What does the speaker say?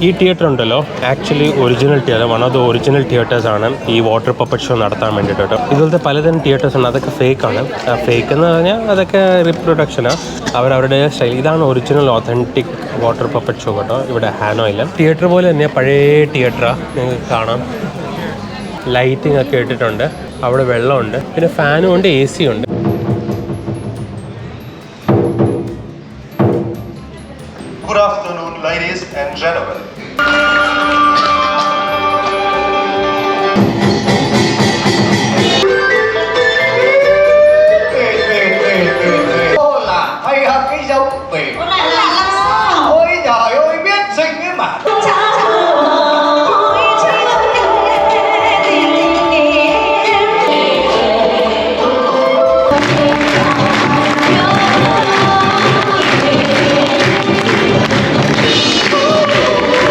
ഈ തിയേറ്റർ ഉണ്ടല്ലോ actually original theatre, one of the original theatres ആണ് ഈ വാട്ടർ പപ്പറ്റ് ഷോ നടത്താൻ വേണ്ടിയിട്ട് കേട്ടോ. ഇതുപോലത്തെ പലതരം തിയേറ്റേഴ്സ് ഉണ്ട്, അതൊക്കെ ഫേക്കാണ്. ഫേക്ക് എന്ന് പറഞ്ഞാൽ അതൊക്കെ റിപ്രൊഡക്ഷനാണ്, അവരവരുടെ സ്റ്റൈൽ. ഇതാണ് original authentic water puppet show കേട്ടോ, ഇവിടെ ഹാനോയിൽ. തിയേറ്റർ പോലെ തന്നെ പഴയ തിയേറ്ററാണ്, നിങ്ങൾക്ക് കാണാം. ലൈറ്റിംഗ് ഒക്കെ ഇട്ടിട്ടുണ്ട്, അവിടെ വെള്ളമുണ്ട്, പിന്നെ ഫാനും ഉണ്ട്, എ സി ഉണ്ട്. Good afternoon, ladies and gentlemen.